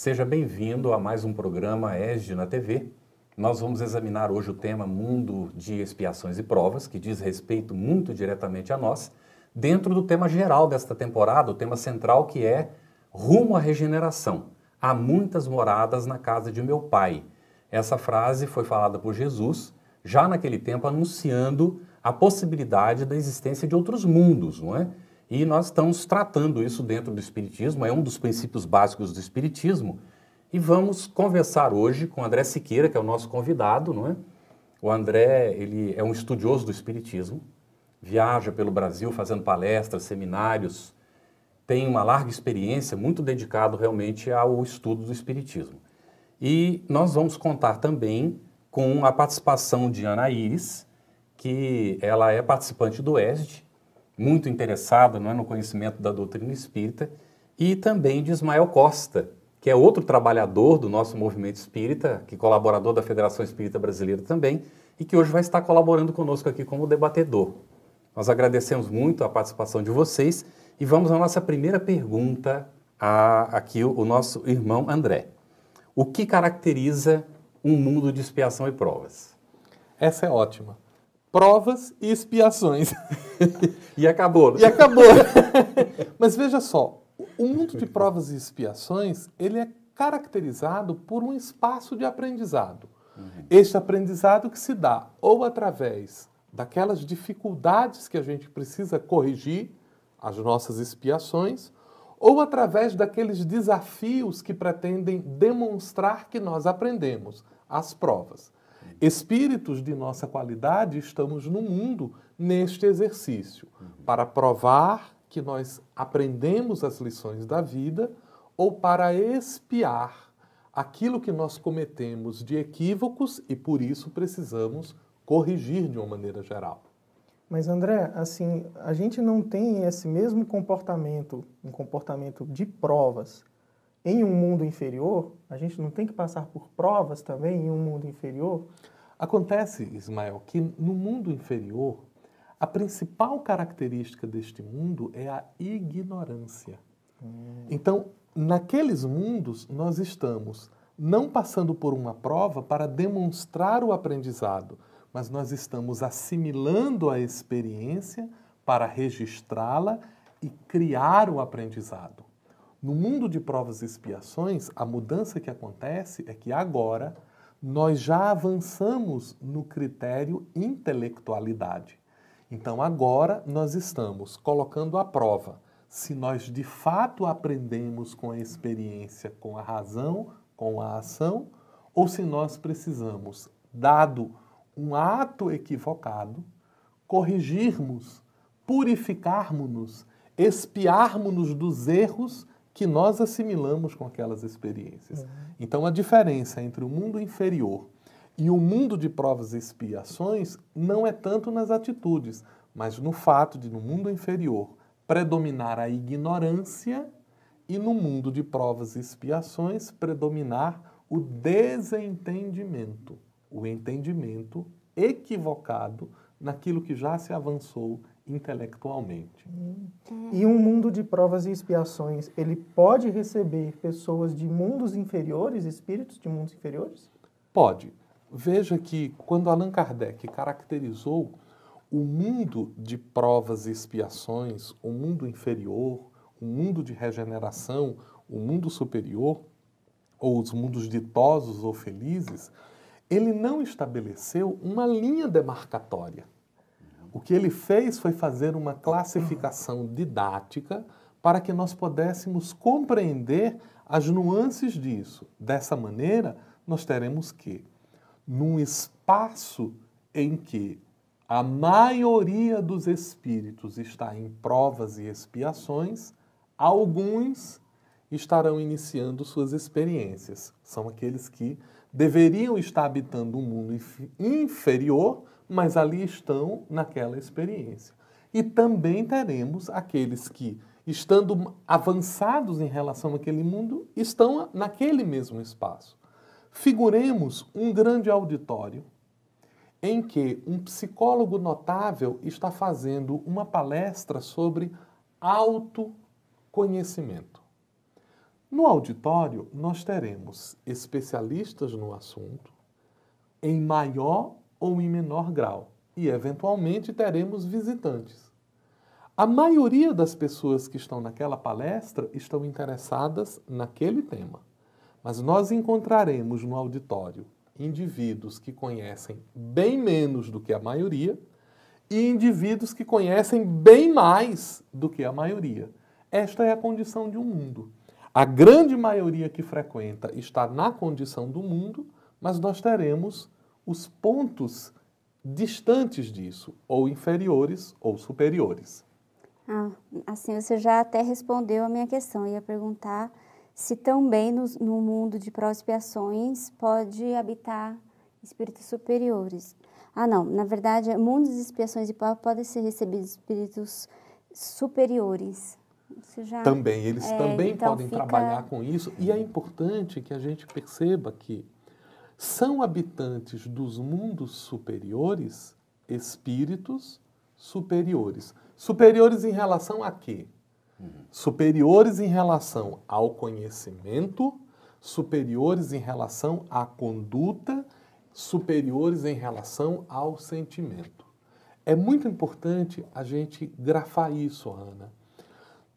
Seja bem-vindo a mais um programa ESG na TV. Nós vamos examinar hoje o tema Mundo de Expiações e Provas, que diz respeito muito diretamente a nós, dentro do tema geral desta temporada, o tema central que é Rumo à Regeneração. Há muitas moradas na casa de meu Pai. Essa frase foi falada por Jesus, já naquele tempo anunciando a possibilidade da existência de outros mundos, não é? E nós estamos tratando isso dentro do Espiritismo, é um dos princípios básicos do Espiritismo. E vamos conversar hoje com o André Siqueira, que é o nosso convidado, não é? O André, ele é um estudioso do Espiritismo, viaja pelo Brasil fazendo palestras, seminários, tem uma larga experiência, muito dedicado realmente ao estudo do Espiritismo. E nós vamos contar também com a participação de Ana Iris, que ela é participante do ESD, muito interessada, não é, no conhecimento da doutrina espírita, e também de Ismael Costa, que é outro trabalhador do nosso movimento espírita, que é colaborador da Federação Espírita Brasileira também, e que hoje vai estar colaborando conosco aqui como debatedor. Nós agradecemos muito a participação de vocês e vamos à nossa primeira pergunta aqui o nosso irmão André. O que caracteriza um mundo de expiação e provas? Essa é ótima. Provas e expiações. E acabou. E acabou. Mas veja só, o mundo de provas e expiações, ele é caracterizado por um espaço de aprendizado. Este aprendizado que se dá ou através daquelas dificuldades que a gente precisa corrigir, as nossas expiações, ou através daqueles desafios que pretendem demonstrar que nós aprendemos, as provas. Espíritos de nossa qualidade estamos no mundo neste exercício, para provar que nós aprendemos as lições da vida ou para expiar aquilo que nós cometemos de equívocos e por isso precisamos corrigir de uma maneira geral. Mas André, assim, a gente não tem esse mesmo comportamento, um comportamento de provas em um mundo inferior? A gente não tem que passar por provas também em um mundo inferior? Acontece, Ismael, que no mundo inferior, a principal característica deste mundo é a ignorância. Então, naqueles mundos, nós estamos não passando por uma prova para demonstrar o aprendizado, mas nós estamos assimilando a experiência para registrá-la e criar o aprendizado. No mundo de provas e expiações, a mudança que acontece é que agora nós já avançamos no critério intelectualidade. Então agora nós estamos colocando à prova se nós de fato aprendemos com a experiência, com a razão, com a ação, ou se nós precisamos, dado um ato equivocado, corrigirmos, purificarmos-nos, expiarmos-nos dos erros que nós assimilamos com aquelas experiências. Então, a diferença entre o mundo inferior e o mundo de provas e expiações não é tanto nas atitudes, mas no fato de, no mundo inferior, predominar a ignorância e no mundo de provas e expiações predominar o desentendimento. O entendimento equivocado naquilo que já se avançou intelectualmente. E um mundo de provas e expiações, ele pode receber pessoas de mundos inferiores, espíritos de mundos inferiores? Pode. Veja que quando Allan Kardec caracterizou o mundo de provas e expiações, o mundo inferior, o mundo de regeneração, o mundo superior, ou os mundos ditosos ou felizes, ele não estabeleceu uma linha demarcatória. O que ele fez foi fazer uma classificação didática para que nós pudéssemos compreender as nuances disso. Dessa maneira, nós teremos que, num espaço em que a maioria dos espíritos está em provas e expiações, alguns estarão iniciando suas experiências. São aqueles que deveriam estar habitando um mundo inferior, mas ali estão naquela experiência. E também teremos aqueles que, estando avançados em relação àquele mundo, estão naquele mesmo espaço. Figuremos um grande auditório em que um psicólogo notável está fazendo uma palestra sobre autoconhecimento. No auditório, nós teremos especialistas no assunto, em maior ou em menor grau, e eventualmente teremos visitantes. A maioria das pessoas que estão naquela palestra estão interessadas naquele tema, mas nós encontraremos no auditório indivíduos que conhecem bem menos do que a maioria e indivíduos que conhecem bem mais do que a maioria. Esta é a condição de um mundo. A grande maioria que frequenta está na condição do mundo, mas nós teremos os pontos distantes disso, ou inferiores ou superiores. Assim, você já até respondeu a minha questão. Eu ia perguntar se também no mundo de pró-expiações pode habitar espíritos superiores. Não, na verdade, mundos de expiações e provas podem ser recebidos espíritos superiores. Também, eles também então podem trabalhar com isso, e é importante que a gente perceba que são habitantes dos mundos superiores espíritos superiores. Superiores em relação a quê? Superiores em relação ao conhecimento, superiores em relação à conduta, superiores em relação ao sentimento. É muito importante a gente grafar isso, Ana.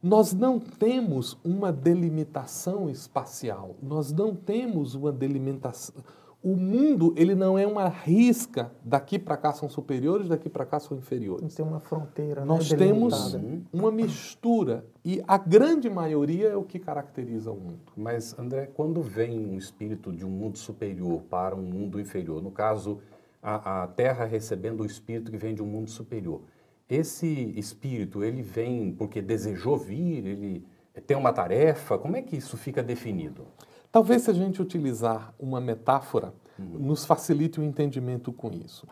Nós não temos uma delimitação espacial, nós não temos uma delimitação. O mundo, ele não é uma risca, daqui para cá são superiores, daqui para cá são inferiores. Não tem uma fronteira, nós temos uma mistura, e a grande maioria é o que caracteriza o mundo. Mas, André, quando vem um espírito de um mundo superior para um mundo inferior, no caso, a Terra recebendo o espírito que vem de um mundo superior, esse espírito, ele vem porque desejou vir, ele tem uma tarefa, como é que isso fica definido? Talvez se a gente utilizar uma metáfora, nos facilite o entendimento com isso.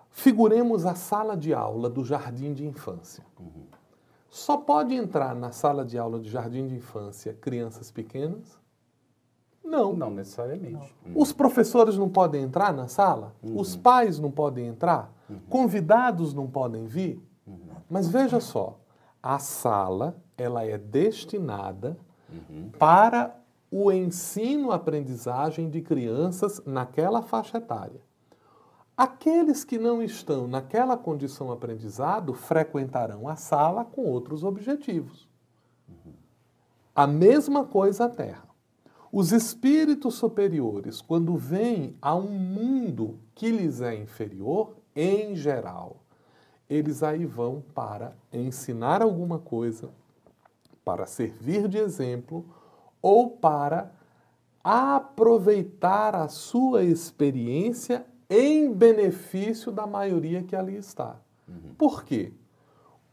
Figuremos a sala de aula do jardim de infância. Só pode entrar na sala de aula do jardim de infância crianças pequenas? Não. Não necessariamente. Os professores não podem entrar na sala? Os pais não podem entrar? Convidados não podem vir? Mas veja só, a sala ela é destinada para o ensino-aprendizagem de crianças naquela faixa etária. Aqueles que não estão naquela condição aprendizado frequentarão a sala com outros objetivos. A mesma coisa a Terra. Os espíritos superiores, quando vêm a um mundo que lhes é inferior, em geral, eles aí vão para ensinar alguma coisa, para servir de exemplo, ou para aproveitar a sua experiência em benefício da maioria que ali está. Por quê?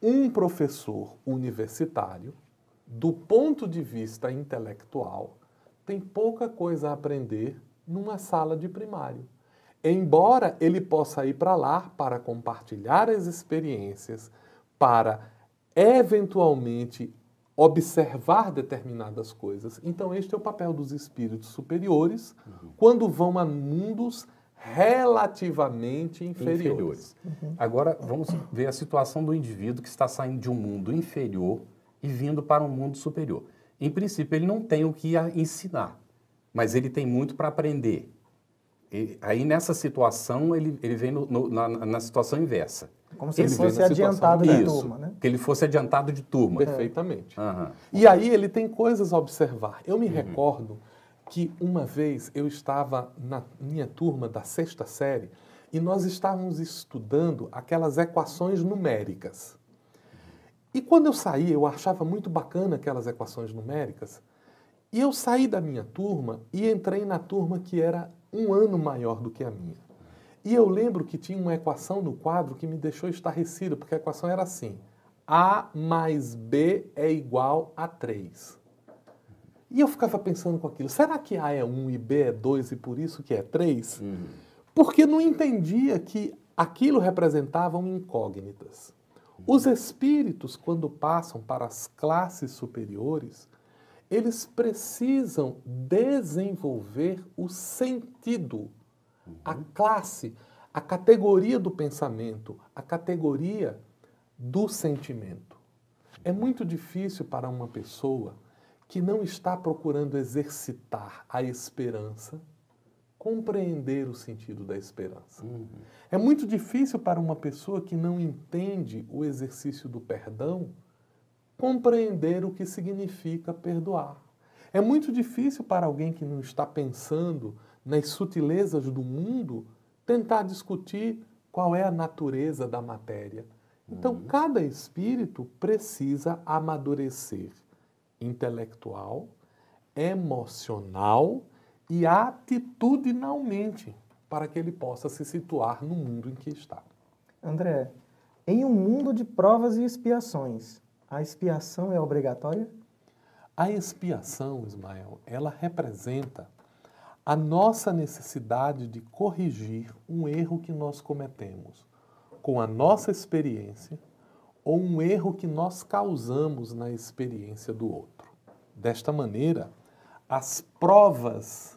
Um professor universitário, do ponto de vista intelectual, tem pouca coisa a aprender numa sala de primário. Embora ele possa ir para lá para compartilhar as experiências, para eventualmente observar determinadas coisas. Então, este é o papel dos espíritos superiores quando vão a mundos relativamente inferiores. Agora, vamos ver a situação do indivíduo que está saindo de um mundo inferior e vindo para um mundo superior. Em princípio, ele não tem o que ensinar, mas ele tem muito para aprender. E aí, nessa situação, ele vem na situação inversa. Como se ele fosse adiantado de turma, né? Que ele fosse adiantado de turma. Perfeitamente. E aí ele tem coisas a observar. Eu me recordo que uma vez eu estava na minha turma da 6ª série e nós estávamos estudando aquelas equações numéricas. E quando eu saí, eu achava muito bacana aquelas equações numéricas, e eu saí da minha turma e entrei na turma que era um ano maior do que a minha. E eu lembro que tinha uma equação no quadro que me deixou estarrecido, porque a equação era assim: A mais B é igual a 3. E eu ficava pensando com aquilo, será que A é 1 e B é 2 e por isso que é 3? Porque não entendia que aquilo representavam incógnitas. Os espíritos, quando passam para as classes superiores, eles precisam desenvolver o sentido, a classe, a categoria do pensamento, a categoria do sentimento. É muito difícil para uma pessoa que não está procurando exercitar a esperança, compreender o sentido da esperança. É muito difícil para uma pessoa que não entende o exercício do perdão compreender o que significa perdoar. É muito difícil para alguém que não está pensando nas sutilezas do mundo tentar discutir qual é a natureza da matéria. Então, cada espírito precisa amadurecer intelectual, emocional e atitudinalmente para que ele possa se situar no mundo em que está. André, em um mundo de provas e expiações, a expiação é obrigatória? A expiação, Ismael, ela representa a nossa necessidade de corrigir um erro que nós cometemos com a nossa experiência ou um erro que nós causamos na experiência do outro. Desta maneira, as provas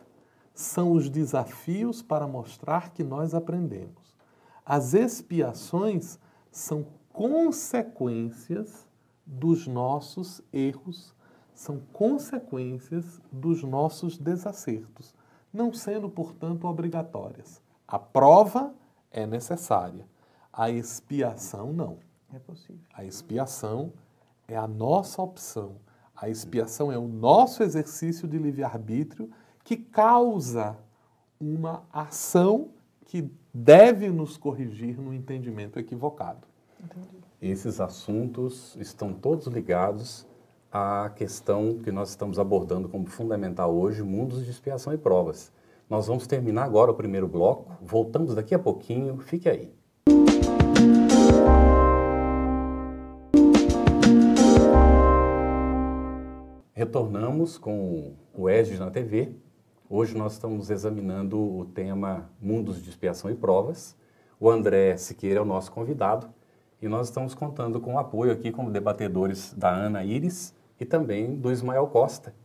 são os desafios para mostrar que nós aprendemos. As expiações são consequências dos nossos erros, são consequências dos nossos desacertos, não sendo, portanto, obrigatórias. A prova é necessária, a expiação não. É possível. A expiação é a nossa opção. A expiação é o nosso exercício de livre-arbítrio que causa uma ação que deve nos corrigir no entendimento equivocado. Entendi. Esses assuntos estão todos ligados à questão que nós estamos abordando como fundamental hoje, mundos de expiação e provas. Nós vamos terminar agora o primeiro bloco, voltamos daqui a pouquinho, fique aí. Retornamos com o ESG na TV. Hoje nós estamos examinando o tema Mundos de Expiação e Provas. O André Siqueira é o nosso convidado e nós estamos contando com o apoio aqui como debatedores da Ana Iris e também do Ismael Costa.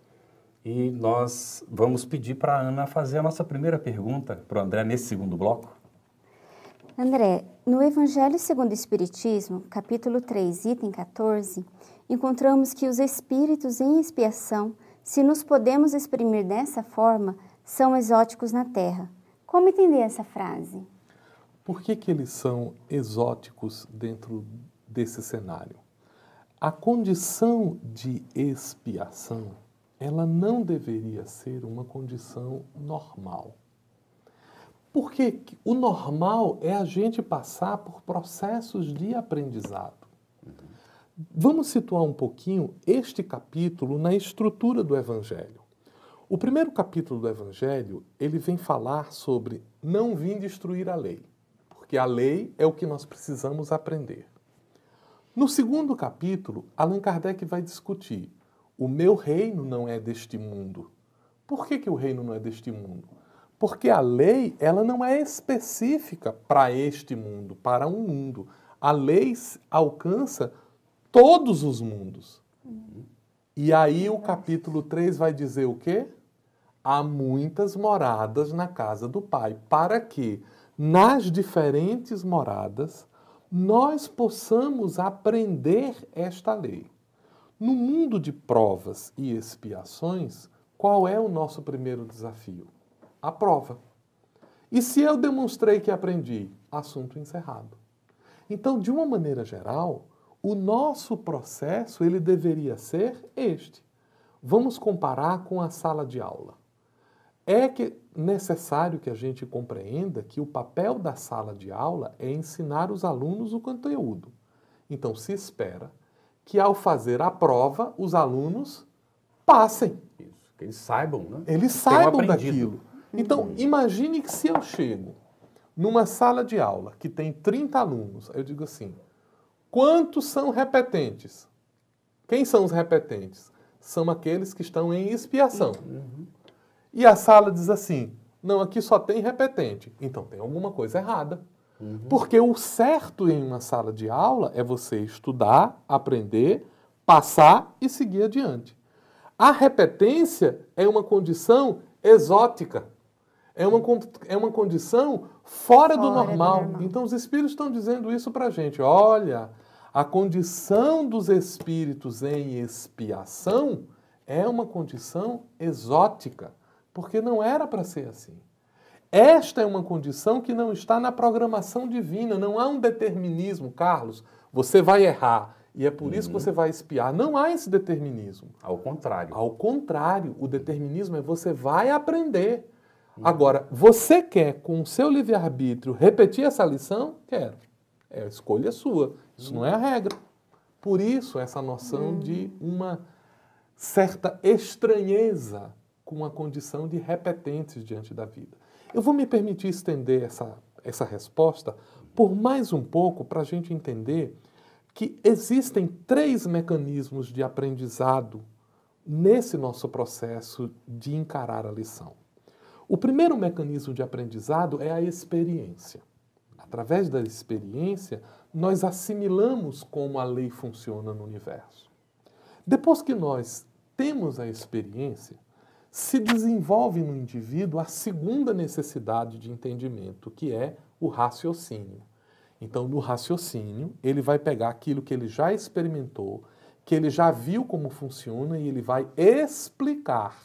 E nós vamos pedir para a Ana fazer a nossa primeira pergunta para o André nesse segundo bloco. André, no Evangelho segundo o Espiritismo, capítulo 3, item 14, encontramos que os espíritos em expiação, se nos podemos exprimir dessa forma, são exóticos na Terra. Como entender essa frase? Por que eles são exóticos dentro desse cenário? A condição de expiação, ela não deveria ser uma condição normal. Porque o normal é a gente passar por processos de aprendizado. Vamos situar um pouquinho este capítulo na estrutura do Evangelho. O primeiro capítulo do Evangelho, ele vem falar sobre não vim destruir a lei, porque a lei é o que nós precisamos aprender. No segundo capítulo, Allan Kardec vai discutir o meu reino não é deste mundo. Por que o reino não é deste mundo? Porque a lei, ela não é específica para este mundo, para um mundo. A lei alcança todos os mundos. E aí o capítulo 3 vai dizer o quê? Há muitas moradas na casa do Pai, para que nas diferentes moradas nós possamos aprender esta lei. No mundo de provas e expiações, qual é o nosso primeiro desafio? A prova. E se eu demonstrei que aprendi? Assunto encerrado. Então, de uma maneira geral, o nosso processo ele deveria ser este. Vamos comparar com a sala de aula. É necessário que a gente compreenda que o papel da sala de aula é ensinar os alunos o conteúdo. Então, se espera que ao fazer a prova, os alunos passem. Isso, que eles saibam, né? Eles saibam daquilo. Então, imagine que se eu chego numa sala de aula que tem 30 alunos, eu digo assim, quantos são repetentes? Quem são os repetentes? São aqueles que estão em expiação. E a sala diz assim, não, aqui só tem repetente. Então, tem alguma coisa errada. Porque o certo em uma sala de aula é você estudar, aprender, passar e seguir adiante. A repetência é uma condição exótica. É uma condição fora do normal. Então, os espíritos estão dizendo isso para a gente. Olha, a condição dos espíritos em expiação é uma condição exótica, porque não era para ser assim. Esta é uma condição que não está na programação divina, não há um determinismo. Carlos, você vai errar e é por isso que você vai espiar. Não há esse determinismo. Ao contrário. Ao contrário, o determinismo é você vai aprender. Agora, você quer, com o seu livre-arbítrio, repetir essa lição? Quero. É a escolha sua. Isso não é a regra. Por isso, essa noção de uma certa estranheza com a condição de repetentes diante da vida. Eu vou me permitir estender essa resposta por mais um pouco para a gente entender que existem 3 mecanismos de aprendizado nesse nosso processo de encarar a lição. O primeiro mecanismo de aprendizado é a experiência. Através da experiência, nós assimilamos como a lei funciona no universo. Depois que nós temos a experiência, se desenvolve no indivíduo a segunda necessidade de entendimento, que é o raciocínio. Então, no raciocínio, ele vai pegar aquilo que ele já experimentou, que ele já viu como funciona e ele vai explicar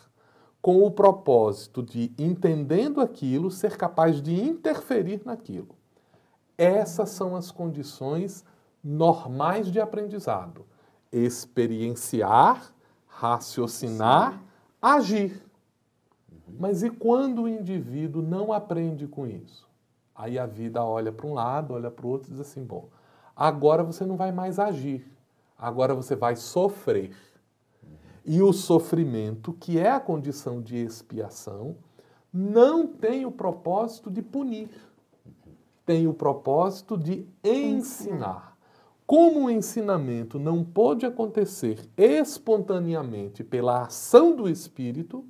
com o propósito de, entendendo aquilo, ser capaz de interferir naquilo. Essas são as condições normais de aprendizado. Experienciar, raciocinar, agir. Mas e quando o indivíduo não aprende com isso? Aí a vida olha para um lado, olha para o outro e diz assim, bom, agora você não vai mais agir, agora você vai sofrer. E o sofrimento, que é a condição de expiação, não tem o propósito de punir, tem o propósito de ensinar. Como o ensinamento não pode acontecer espontaneamente pela ação do espírito,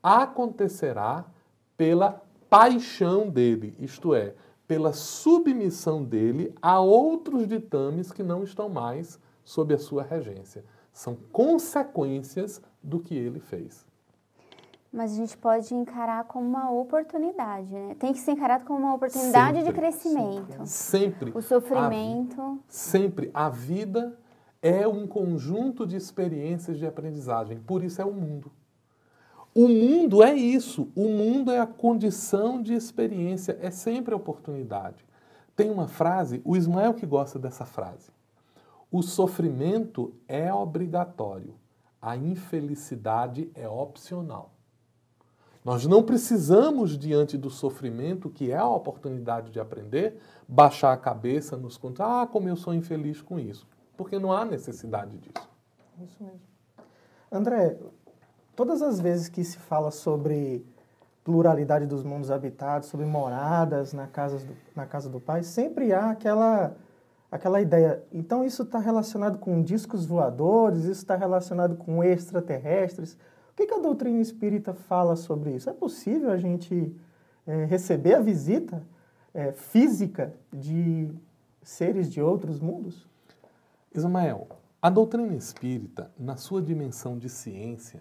acontecerá pela paixão dele, isto é, pela submissão dele a outros ditames que não estão mais sob a sua regência. São consequências do que ele fez. Mas a gente pode encarar como uma oportunidade, né? Tem que ser encarado como uma oportunidade Sempre, de crescimento. Sempre. O sofrimento. Sempre. A vida é um conjunto de experiências de aprendizagem. Por isso é o mundo. O mundo é isso. O mundo é a condição de experiência. É sempre a oportunidade. Tem uma frase, o Ismael que gosta dessa frase. O sofrimento é obrigatório. A infelicidade é opcional. Nós não precisamos, diante do sofrimento, que é a oportunidade de aprender, baixar a cabeça, nos contar, como eu sou infeliz com isso. Porque não há necessidade disso. Isso mesmo. André, todas as vezes que se fala sobre pluralidade dos mundos habitados, sobre moradas na casa do Pai, sempre há aquela ideia. Então isso está relacionado com discos voadores, isso está relacionado com extraterrestres. O que a doutrina espírita fala sobre isso? É possível a gente receber a visita física de seres de outros mundos? Ismael, a doutrina espírita, na sua dimensão de ciência,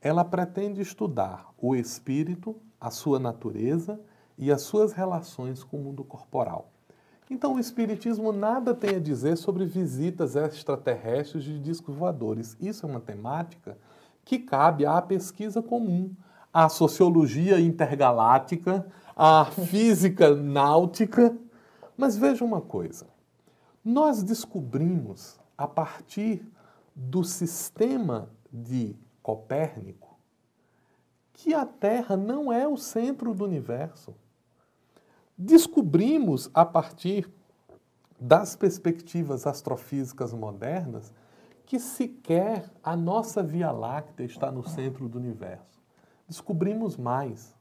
ela pretende estudar o espírito, a sua natureza e as suas relações com o mundo corporal. Então, o espiritismo nada tem a dizer sobre visitas extraterrestres de discos voadores. Isso é uma temática que cabe à pesquisa comum, à sociologia intergaláctica, à física náutica. Mas veja uma coisa, nós descobrimos, a partir do sistema de Copérnico, que a Terra não é o centro do universo. Descobrimos, a partir das perspectivas astrofísicas modernas, que sequer a nossa Via Láctea está no centro do universo. Descobrimos mais.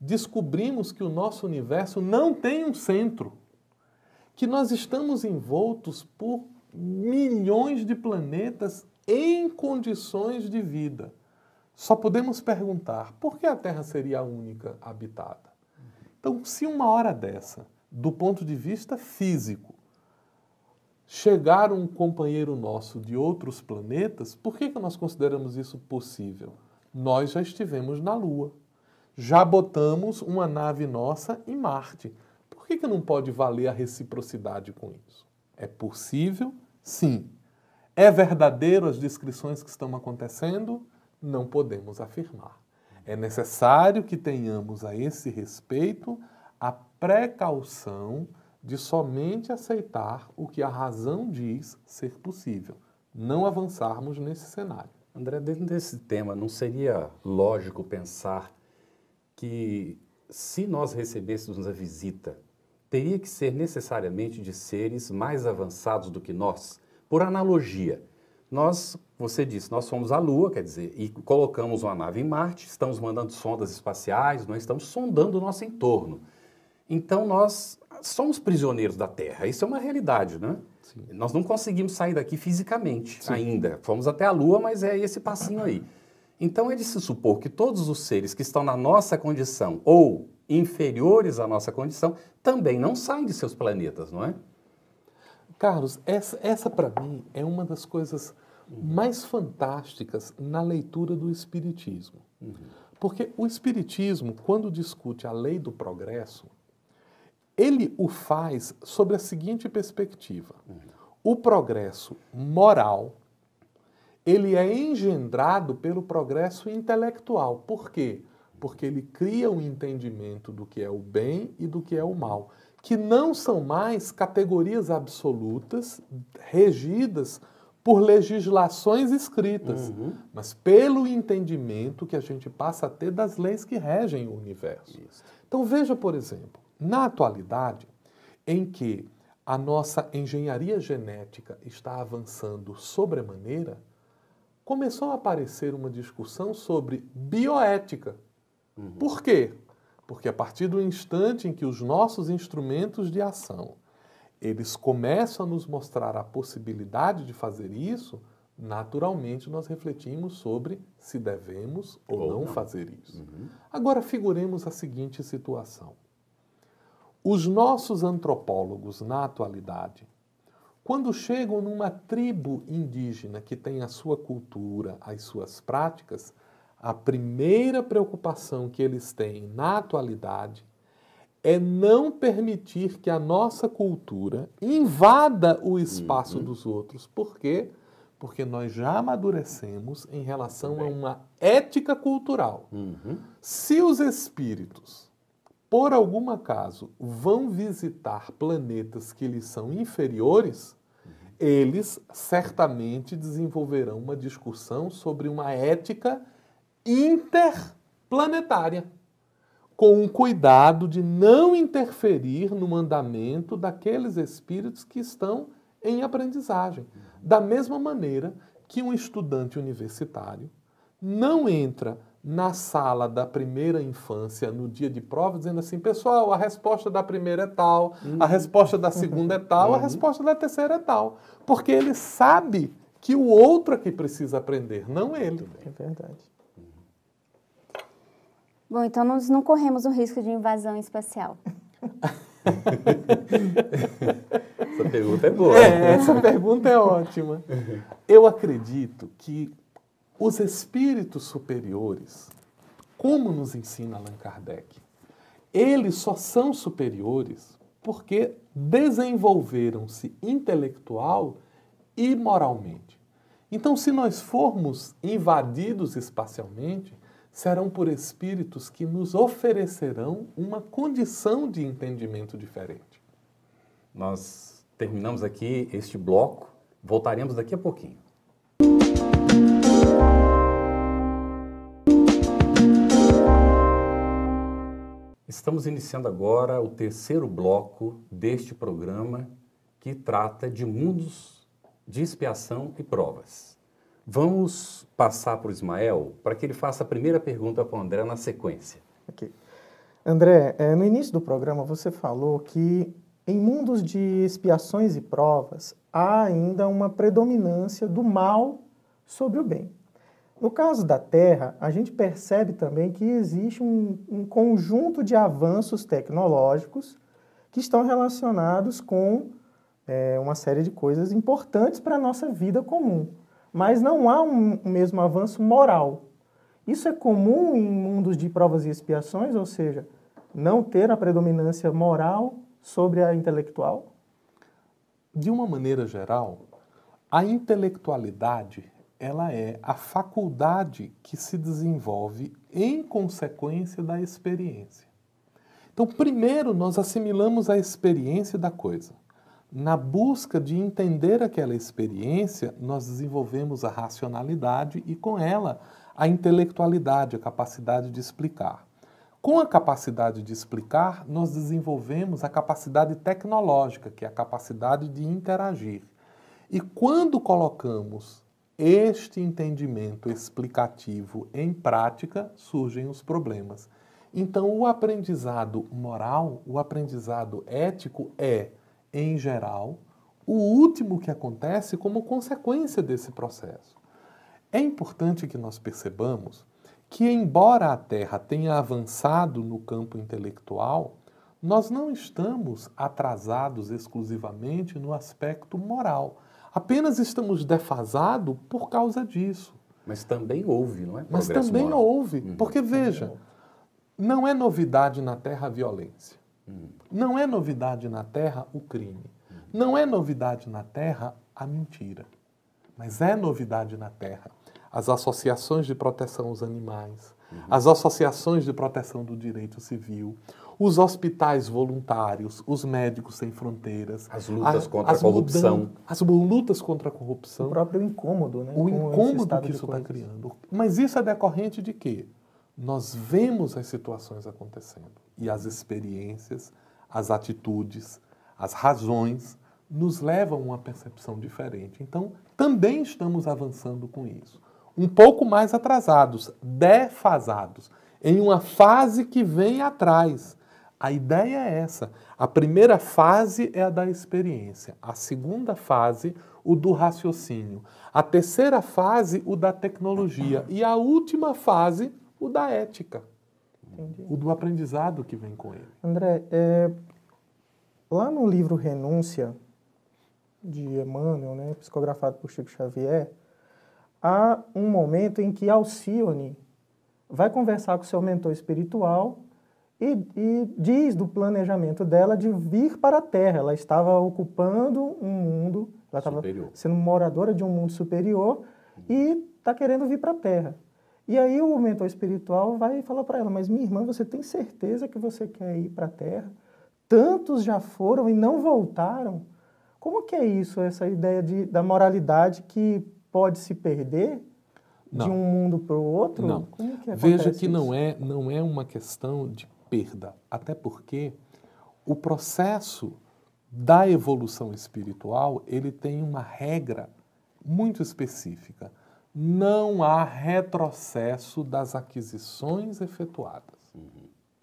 Descobrimos que o nosso universo não tem um centro, que nós estamos envoltos por milhões de planetas em condições de vida. Só podemos perguntar, por que a Terra seria a única habitada? Então, se uma hora dessa, do ponto de vista físico, chegar um companheiro nosso de outros planetas, por que nós consideramos isso possível? Nós já estivemos na Lua. Já botamos uma nave nossa em Marte. Por que não pode valer a reciprocidade com isso? É possível? Sim. É verdadeiro as descrições que estão acontecendo? não podemos afirmar. É necessário que tenhamos a esse respeito a precaução de somente aceitar o que a razão diz ser possível, não avançarmos nesse cenário. André, dentro desse tema, não seria lógico pensar que se nós recebêssemos a visita, teria que ser necessariamente de seres mais avançados do que nós? Por analogia, você disse, nós fomos à Lua, quer dizer, e colocamos uma nave em Marte, estamos mandando sondas espaciais, nós estamos sondando o nosso entorno. Então, nós somos prisioneiros da Terra, isso é uma realidade, né? Sim. Nós não conseguimos sair daqui fisicamente Sim. ainda. Fomos até a Lua, mas é esse passinho aí. Então, é de se supor que todos os seres que estão na nossa condição ou inferiores à nossa condição também não saem de seus planetas, não é? Carlos, essa para mim é uma das coisas mais fantásticas na leitura do Espiritismo. Porque o Espiritismo, quando discute a lei do progresso, ele o faz sobre a seguinte perspectiva. O progresso moral, ele é engendrado pelo progresso intelectual. Por quê? Porque ele cria um entendimento do que é o bem e do que é o mal, que não são mais categorias absolutas regidas por legislações escritas, mas pelo entendimento que a gente passa a ter das leis que regem o universo. Isso. Então veja, por exemplo, na atualidade, em que a nossa engenharia genética está avançando sobremaneira, começou a aparecer uma discussão sobre bioética. Por quê? Porque a partir do instante em que os nossos instrumentos de ação, eles começam a nos mostrar a possibilidade de fazer isso, naturalmente nós refletimos sobre se devemos ou não fazer isso. Agora figuremos a seguinte situação. Os nossos antropólogos, na atualidade, quando chegam numa tribo indígena que tem a sua cultura, as suas práticas, a primeira preocupação que eles têm na atualidade é não permitir que a nossa cultura invada o espaço dos outros. Por quê? Porque nós já amadurecemos em relação a uma ética cultural. Se os espíritos, por algum acaso, vão visitar planetas que lhes são inferiores, eles certamente desenvolverão uma discussão sobre uma ética interplanetária, com o cuidado de não interferir no andamento daqueles espíritos que estão em aprendizagem. Da mesma maneira que um estudante universitário não entra na sala da primeira infância, no dia de prova, dizendo assim, pessoal, a resposta da primeira é tal, a resposta da segunda é tal, a resposta da terceira é tal. Porque ele sabe que o outro é que precisa aprender, não ele. É verdade. Bom, então nós não corremos o risco de invasão espacial. Essa pergunta é boa. Essa pergunta é ótima. Eu acredito que os espíritos superiores, como nos ensina Allan Kardec, eles só são superiores porque desenvolveram-se intelectual e moralmente. Então, se nós formos invadidos espacialmente, serão por espíritos que nos oferecerão uma condição de entendimento diferente. Nós terminamos aqui este bloco, voltaremos daqui a pouquinho. Estamos iniciando agora o terceiro bloco deste programa que trata de mundos de expiação e provas. Vamos passar para o Ismael para que ele faça a primeira pergunta para o André na sequência. Okay. André, no início do programa você falou que em mundos de expiações e provas há ainda uma predominância do mal sobre o bem. No caso da Terra, a gente percebe também que existe um conjunto de avanços tecnológicos que estão relacionados com uma série de coisas importantes para a nossa vida comum. Mas não há um mesmo avanço moral. Isso é comum em mundos de provas e expiações, ou seja, não ter a predominância moral sobre a intelectual? De uma maneira geral, a intelectualidade ela é a faculdade que se desenvolve em consequência da experiência. Então, primeiro, nós assimilamos a experiência da coisa. Na busca de entender aquela experiência, nós desenvolvemos a racionalidade e, com ela, a intelectualidade, a capacidade de explicar. Com a capacidade de explicar, nós desenvolvemos a capacidade tecnológica, que é a capacidade de interagir. E quando colocamos este entendimento explicativo em prática, surgem os problemas. Então, o aprendizado moral, o aprendizado ético é, em geral, o último que acontece como consequência desse processo. É importante que nós percebamos que, embora a Terra tenha avançado no campo intelectual, nós não estamos atrasados exclusivamente no aspecto moral. Apenas estamos defasados por causa disso. Mas também houve, não é? Mas Progresso também moral. houve. Porque, veja, não é novidade na Terra a violência. Não é novidade na Terra o crime. Não é novidade na Terra a mentira. Mas é novidade na Terra as associações de proteção aos animais, as associações de proteção do direito civil, os hospitais voluntários, os médicos sem fronteiras, as lutas contra a corrupção. As lutas contra a corrupção. O próprio incômodo, né? O incômodo que isso está criando. Mas isso é decorrente de quê? Nós vemos as situações acontecendo e as experiências, as atitudes, as razões nos levam a uma percepção diferente. Então, também estamos avançando com isso. Um pouco mais atrasados, defasados, em uma fase que vem atrás. A ideia é essa. A primeira fase é a da experiência. A segunda fase, o do raciocínio. A terceira fase, o da tecnologia. E a última fase, o da ética. Entendi. O do aprendizado que vem com ele. André, lá no livro Renúncia, de Emmanuel, né, psicografado por Chico Xavier, há um momento em que Alcione vai conversar com seu mentor espiritual e diz do planejamento dela de vir para a Terra. Ela estava ocupando um mundo, ela estava sendo moradora de um mundo superior e está querendo vir para a Terra. E aí o mentor espiritual vai falar para ela, mas minha irmã, você tem certeza que você quer ir para a Terra? Tantos já foram e não voltaram. Como que é isso, essa ideia da moralidade que pode se perder de um mundo para o outro? Não. Como que Veja que isso? não é uma questão de perda, até porque o processo da evolução espiritual, ele tem uma regra muito específica. Não há retrocesso das aquisições efetuadas.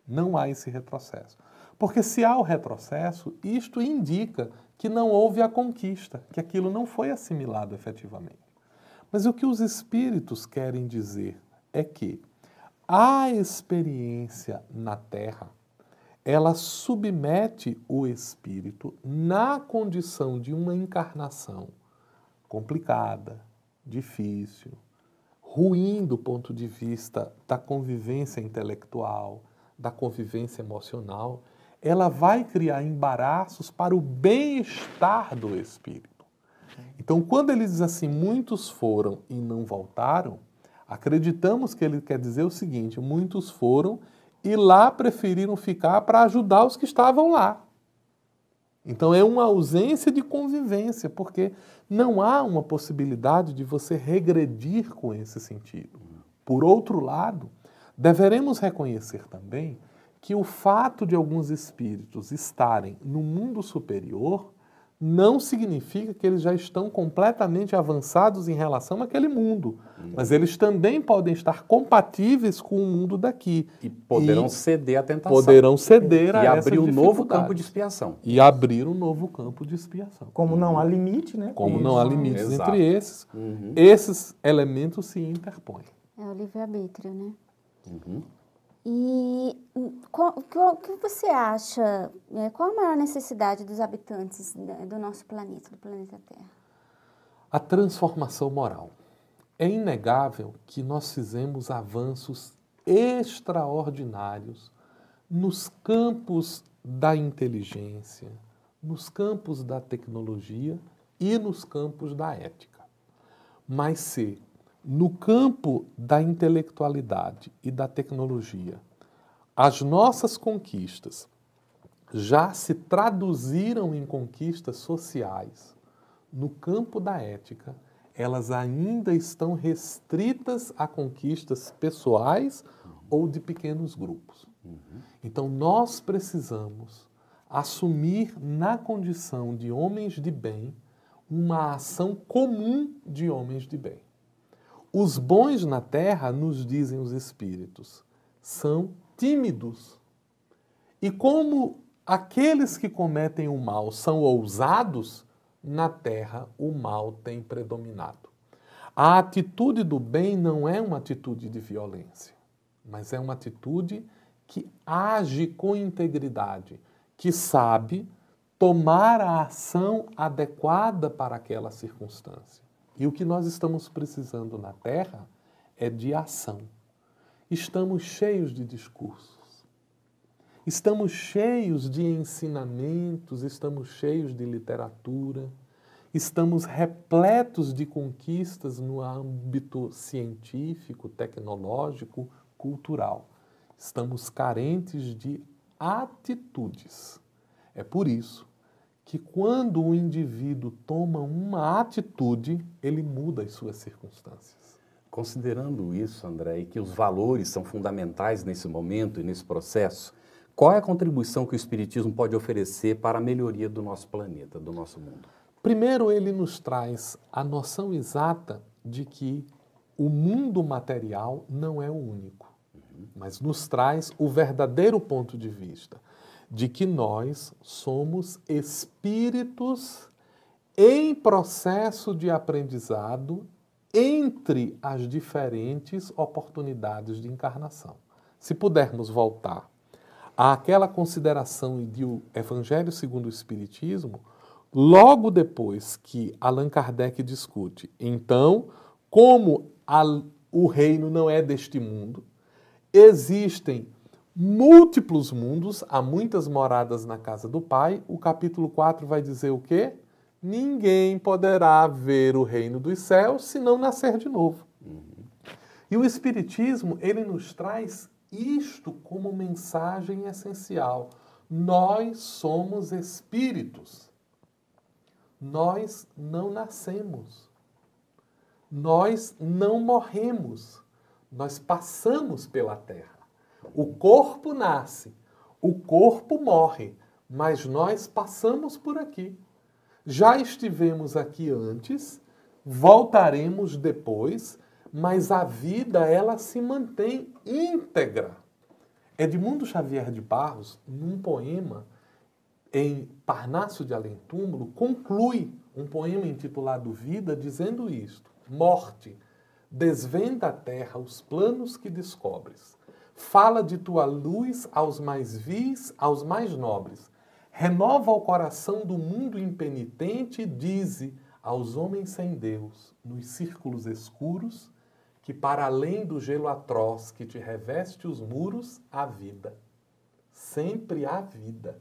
Não há esse retrocesso. Porque se há o retrocesso, isto indica que não houve a conquista, que aquilo não foi assimilado efetivamente. Mas o que os espíritos querem dizer é que a experiência na Terra, ela submete o espírito na condição de uma encarnação complicada, difícil, ruim do ponto de vista da convivência intelectual, da convivência emocional, ela vai criar embaraços para o bem-estar do espírito. Então, quando ele diz assim, muitos foram e não voltaram, acreditamos que ele quer dizer o seguinte, muitos foram e lá preferiram ficar para ajudar os que estavam lá. Então, é uma ausência de convivência, porque não há uma possibilidade de você regredir com esse sentido. Por outro lado, deveremos reconhecer também que o fato de alguns espíritos estarem no mundo superior não significa que eles já estão completamente avançados em relação àquele mundo. Mas eles também podem estar compatíveis com o mundo daqui. E poderão ceder à tentação. Poderão ceder a e essas abrir um novo dificuldades. campo de expiação. E abrir um novo campo de expiação. Como não há limite, né? Como não há limites Exato. entre esses elementos se interpõem. É o livre-arbítrio, né? Uhum. E o que você acha, qual a maior necessidade dos habitantes do nosso planeta, do planeta Terra? A transformação moral. É inegável que nós fizemos avanços extraordinários nos campos da inteligência, nos campos da tecnologia e nos campos da ética. Mas se no campo da intelectualidade e da tecnologia as nossas conquistas já se traduziram em conquistas sociais, no campo da ética, elas ainda estão restritas a conquistas pessoais ou de pequenos grupos. Então, nós precisamos assumir na condição de homens de bem uma ação comum de homens de bem. Os bons na terra, nos dizem os espíritos, são tímidos. E como aqueles que cometem o mal são ousados, na terra o mal tem predominado. A atitude do bem não é uma atitude de violência, mas é uma atitude que age com integridade, que sabe tomar a ação adequada para aquela circunstância. E o que nós estamos precisando na Terra é de ação. Estamos cheios de discursos, estamos cheios de ensinamentos, estamos cheios de literatura, estamos repletos de conquistas no âmbito científico, tecnológico, cultural. Estamos carentes de atitudes. É por isso que quando o indivíduo toma uma atitude, ele muda as suas circunstâncias. Considerando isso, André, e que os valores são fundamentais nesse momento e nesse processo, qual é a contribuição que o Espiritismo pode oferecer para a melhoria do nosso planeta, do nosso mundo? Primeiro, ele nos traz a noção exata de que o mundo material não é o único, mas nos traz o verdadeiro ponto de vista de que nós somos espíritos em processo de aprendizado entre as diferentes oportunidades de encarnação. Se pudermos voltar àquela consideração do Evangelho segundo o Espiritismo, logo depois que Allan Kardec discute, então, como o reino não é deste mundo, existem múltiplos mundos, há muitas moradas na casa do Pai. O capítulo 4 vai dizer o quê? Ninguém poderá ver o reino dos céus se não nascer de novo. E o Espiritismo, ele nos traz isto como mensagem essencial. Nós somos espíritos. Nós não nascemos. Nós não morremos. Nós passamos pela Terra. O corpo nasce, o corpo morre, mas nós passamos por aqui. Já estivemos aqui antes, voltaremos depois, mas a vida, ela se mantém íntegra. Edmundo Xavier de Barros, num poema em Parnaso de Além-Túmulo, conclui um poema intitulado Vida, dizendo isto: morte, desvenda a terra os planos que descobres. Fala de tua luz aos mais vis, aos mais nobres. Renova o coração do mundo impenitente e dize aos homens sem Deus, nos círculos escuros, que para além do gelo atroz que te reveste os muros, há vida. Sempre há vida.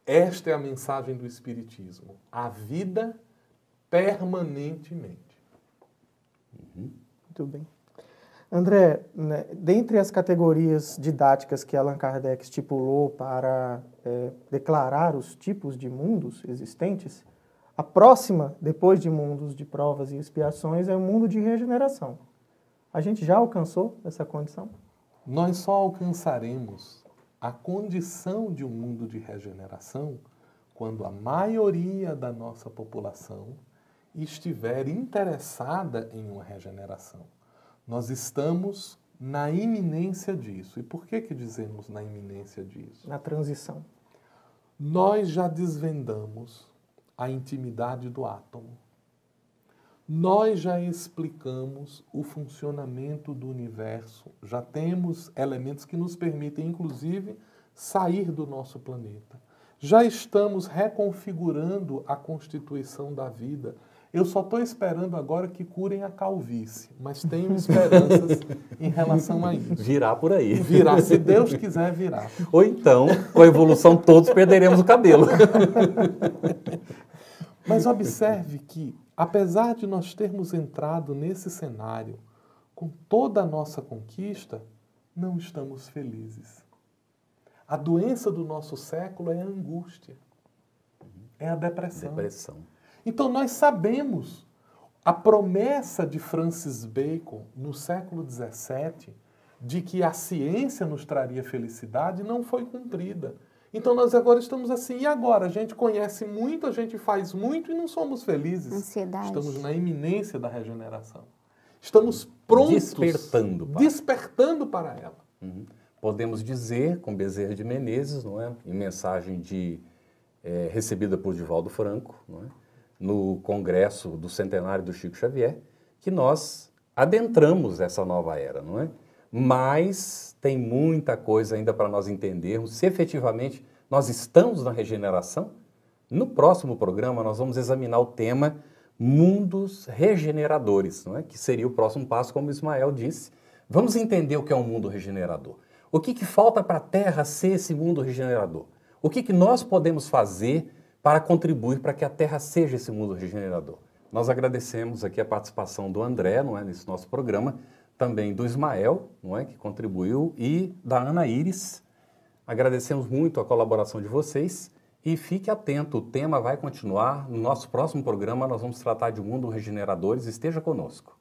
Esta é a mensagem do Espiritismo. A vida permanentemente. Muito bem. André, né, dentre as categorias didáticas que Allan Kardec estipulou para declarar os tipos de mundos existentes, a próxima, depois de mundos de provas e expiações, é o mundo de regeneração. A gente já alcançou essa condição? Nós só alcançaremos a condição de um mundo de regeneração quando a maioria da nossa população estiver interessada em uma regeneração. Nós estamos na iminência disso. E por que dizemos na iminência disso? Na transição. Nós já desvendamos a intimidade do átomo. Nós já explicamos o funcionamento do universo. Já temos elementos que nos permitem, inclusive, sair do nosso planeta. Já estamos reconfigurando a constituição da vida. Eu só estou esperando agora que curem a calvície, mas tenho esperanças em relação a isso. Virá por aí. Virá, se Deus quiser, virá. Ou então, com a evolução, todos perderemos o cabelo. Mas observe que, apesar de nós termos entrado nesse cenário com toda a nossa conquista, não estamos felizes. A doença do nosso século é a angústia, é a depressão. Então nós sabemos a promessa de Francis Bacon no século XVII de que a ciência nos traria felicidade não foi cumprida. Então nós agora estamos assim, e agora? A gente conhece muito, a gente faz muito e não somos felizes. Ansiedade. Estamos na iminência da regeneração. Estamos prontos, despertando para ela. Podemos dizer, com Bezerra de Menezes, não é? Em mensagem recebida por Divaldo Franco, não é? No congresso do centenário do Chico Xavier, que nós adentramos essa nova era, não é? Mas tem muita coisa ainda para nós entendermos se efetivamente nós estamos na regeneração. No próximo programa nós vamos examinar o tema mundos regeneradores, não é? Que seria o próximo passo, como Ismael disse. Vamos entender o que é um mundo regenerador. O que falta para a Terra ser esse mundo regenerador? O que nós podemos fazer para contribuir para que a Terra seja esse mundo regenerador? Nós agradecemos aqui a participação do André, não é, nesse nosso programa, também do Ismael, não é, que contribuiu, e da Ana Iris. Agradecemos muito a colaboração de vocês e fique atento, o tema vai continuar. No nosso próximo programa nós vamos tratar de mundo regeneradores. Esteja conosco.